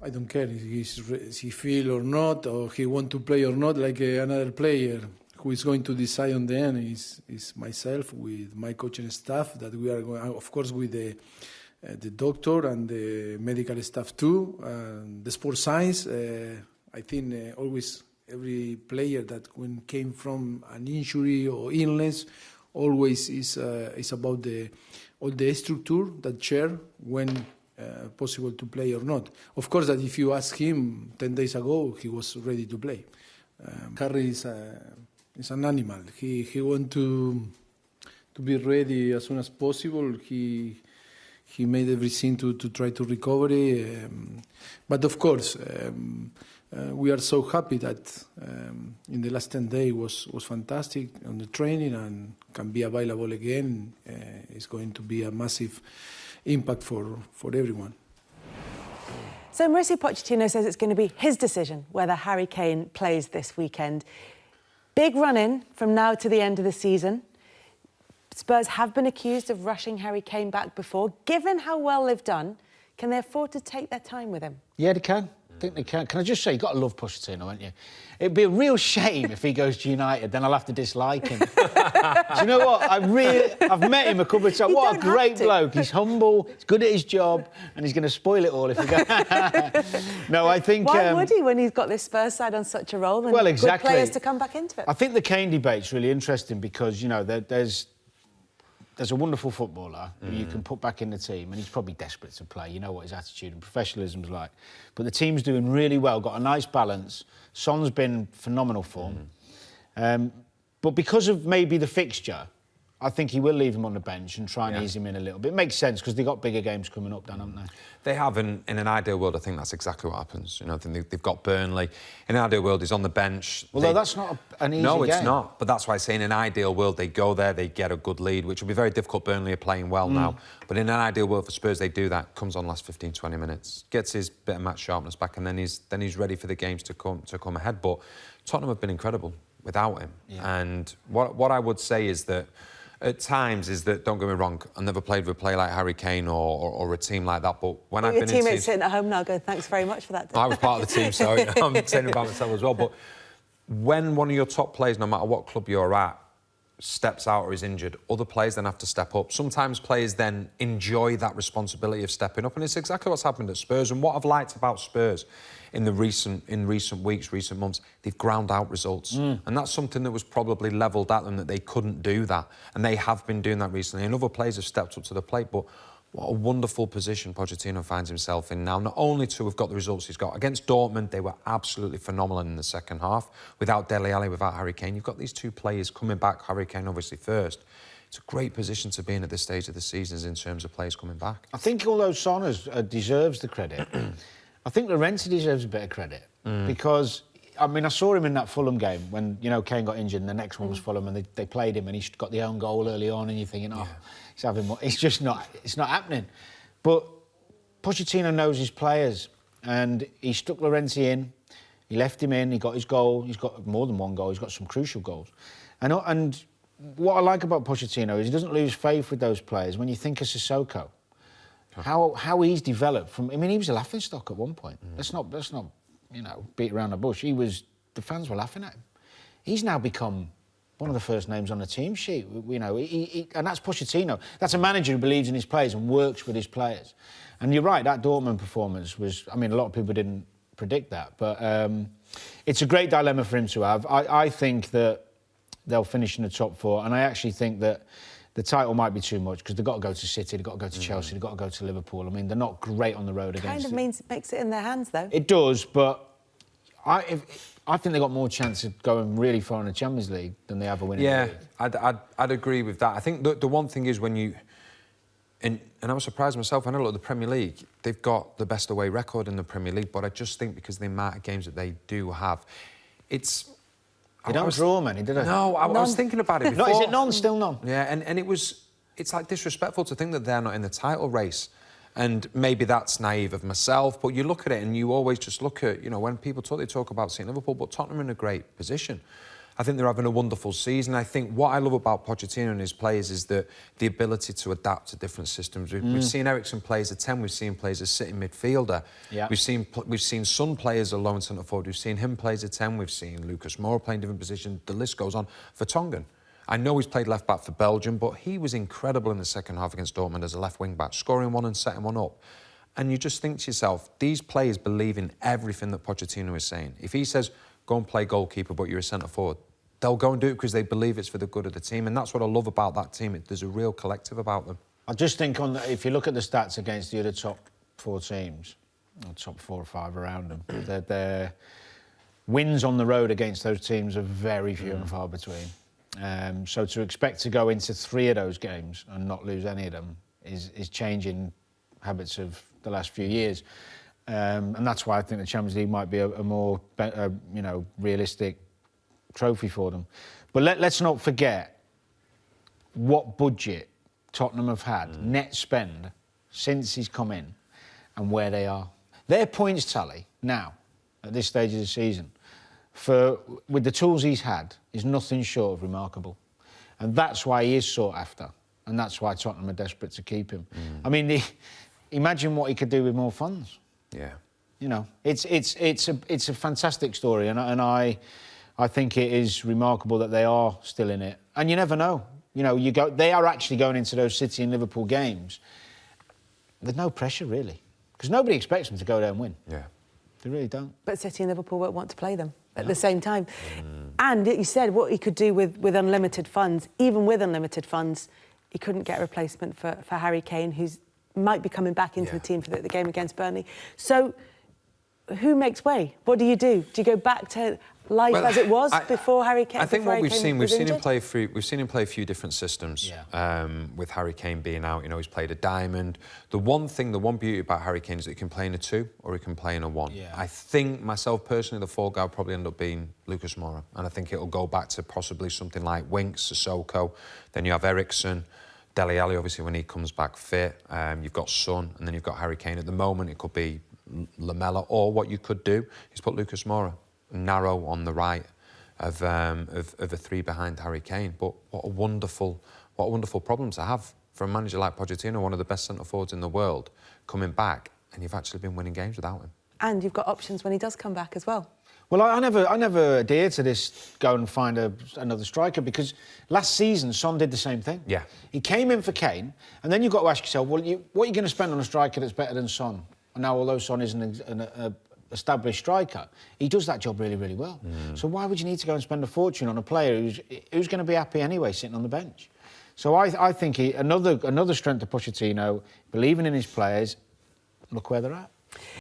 I don't care if he feel or not, or he want to play or not, like another player. Who is going to decide on the end is myself with my coaching staff, that we are going, of course, with the doctor and the medical staff too, the sports science. I think always every player that came from an injury or illness always is about all the structure that share when possible to play or not. Of course, that if you ask him 10 days ago, he was ready to play. Harry is an animal. He want to be ready as soon as possible. He made everything to try to recover it. But of course, we are so happy that in the last 10 days was fantastic on the training and can be available again. It's going to be a massive impact for everyone. So Mauricio Pochettino says it's going to be his decision whether Harry Kane plays this weekend. Big run-in from now to the end of the season. Spurs have been accused of rushing Harry Kane back before. Given how well they've done, can they afford to take their time with him? Yeah, they can. I think they can. Can I just say, you've got to love Pochettino, haven't you? It'd be a real shame if he goes to United, then I'll have to dislike him. Do you know what? I've met him a couple of times. What a great bloke. He's humble, he's good at his job, and he's going to spoil it all if he goes... No, I think... Why would he when he's got this Spurs side on such a roll and well, exactly. good players to come back into it? I think the Kane debate's really interesting because, you know, there's a wonderful footballer who you can put back in the team, and he's probably desperate to play. You know what his attitude and professionalism's like. But the team's doing really well, got a nice balance. Son's been phenomenal form. But because of maybe the fixture, I think he will leave him on the bench and try and ease him in a little bit. It makes sense because they've got bigger games coming up, Dan, haven't they? They have, and in an ideal world, I think that's exactly what happens. You know, I think they've got Burnley. In an ideal world, he's on the bench. Although that's not an easy game. No, it's not. But that's why I say in an ideal world, they go there, they get a good lead, which will be very difficult. Burnley are playing well now. But in an ideal world for Spurs, they do that. Comes on last 15, 20 minutes, gets his bit of match sharpness back, and then he's ready for the games to come ahead. But Tottenham have been incredible without him. Yeah. And what I would say is that at times don't get me wrong, I've never played with a player like Harry Kane or a team like that, but when I've been in your teammates sitting at home now going, thanks very much for that. I was part of the team, so I'm saying about myself as well. But when one of your top players, no matter what club you're at, steps out or is injured, other players then have to step up. Sometimes players then enjoy that responsibility of stepping up, and it's exactly what's happened at Spurs. And what I've liked about Spurs in recent weeks, recent months, they've ground out results. And that's something that was probably levelled at them, that they couldn't do that. And they have been doing that recently. And other players have stepped up to the plate. But what a wonderful position Pochettino finds himself in now. Not only to have got the results he's got. Against Dortmund, they were absolutely phenomenal in the second half. Without Dele Alli, without Harry Kane. You've got these two players coming back, Harry Kane obviously first. It's a great position to be in at this stage of the season in terms of players coming back. I think although Son deserves the credit, I think Llorente deserves a bit of credit because, I mean, I saw him in that Fulham game when, you know, Kane got injured and the next one was Fulham and they played him and he got the own goal early on and you're thinking, he's having more. It's just not, it's not happening. But Pochettino knows his players and he stuck Llorente in, he left him in, he got his goal, he's got more than one goal, he's got some crucial goals. And what I like about Pochettino is he doesn't lose faith with those players. When you think of Sissoko, how he's developed from... I mean, he was a laughingstock at one point. Let's not, you know, beat around the bush. The fans were laughing at him. He's now become one of the first names on the team sheet, you know, and that's Pochettino. That's a manager who believes in his players and works with his players. And you're right, that Dortmund performance was... I mean, a lot of people didn't predict that, but it's a great dilemma for him to have. I think that they'll finish in the top four, and I actually think that the title might be too much because they've got to go to City, they've got to go to Chelsea, they've got to go to Liverpool. I mean, they're not great on the road against it. Kind of makes it in their hands, though. It does, but I think they've got more chance of going really far in the Champions League than they have of winning the league. I'd agree with that. I think the one thing is when you... And I was surprised myself when I look at the Premier League, they've got the best away record in the Premier League, but I just think because of the amount of games that they do have, it's... They don't draw many, do they? No, I was thinking about it before. No, is it none? Still none? Yeah, and it's like disrespectful to think that they're not in the title race. And maybe that's naive of myself, but you look at it and you always just look at, you know, when people talk, they talk about St Liverpool, but Tottenham are in a great position. I think they're having a wonderful season. I think what I love about Pochettino and his players is that the ability to adapt to different systems. We've seen Eriksen play as a 10, we've seen play as a sitting midfielder. Yeah. We've seen Son play as a lone centre forward, we've seen him play as a 10, we've seen Lucas Moura playing different positions, the list goes on. For Tongan, I know he's played left back for Belgium, but he was incredible in the second half against Dortmund as a left wing back, scoring one and setting one up. And you just think to yourself, these players believe in everything that Pochettino is saying. If he says, go and play goalkeeper, but you're a centre forward, they'll go and do it because they believe it's for the good of the team. And that's what I love about that team. There's a real collective about them. I just think if you look at the stats against the other top 4 teams, or top 4 or 5 around them, their wins on the road against those teams are very few and far between. So to expect to go into 3 of those games and not lose any of them is changing habits of the last few years. And that's why I think the Champions League might be a more realistic trophy for them. But let's not forget what budget Tottenham have had, net spend, since he's come in, and where they are. Their points tally now, at this stage of the season, with the tools he's had, is nothing short of remarkable. And that's why he is sought after, and that's why Tottenham are desperate to keep him. I mean, imagine what he could do with more funds. Yeah. You know, it's a fantastic story, and I think it is remarkable that they are still in it. And you never know. You know, they are actually going into those City and Liverpool games. There's no pressure, really, because nobody expects them to go there and win. Yeah. They really don't. But City and Liverpool won't want to play them at the same time. And you said what he could do with unlimited funds. Even with unlimited funds, he couldn't get a replacement for Harry Kane, who's might be coming back into the team for the game against Burnley. So who makes way? What do? Do you go back to life as it was before Harry Kane? I think what we've seen him play a few different systems. Yeah. With Harry Kane being out, you know, he's played a diamond. The one beauty about Harry Kane is that he can play in a 2 or he can play in a 1. Yeah. I think myself personally, the fall guy will probably end up being Lucas Moura, and I think it'll go back to possibly something like Winks, Sissoko. Then you have Eriksen, Dele Alli, obviously when he comes back fit. You've got Son, and then you've got Harry Kane. At the moment, it could be Lamella, or what you could do is put Lucas Moura narrow on the right of a 3 behind Harry Kane. But what a wonderful problem to have for a manager like Pochettino, one of the best centre forwards in the world, coming back, and you've actually been winning games without him. And you've got options when he does come back as well. Well, I never adhere to this, go and find another striker, because last season Son did the same thing. Yeah. He came in for Kane, and then you've got to ask yourself, well, what are you going to spend on a striker that's better than Son? And now, although Son isn't an established striker, he does that job really, really well. So why would you need to go and spend a fortune on a player who's going to be happy anyway sitting on the bench? So I think another strength of Pochettino, believing in his players. Look where they're at.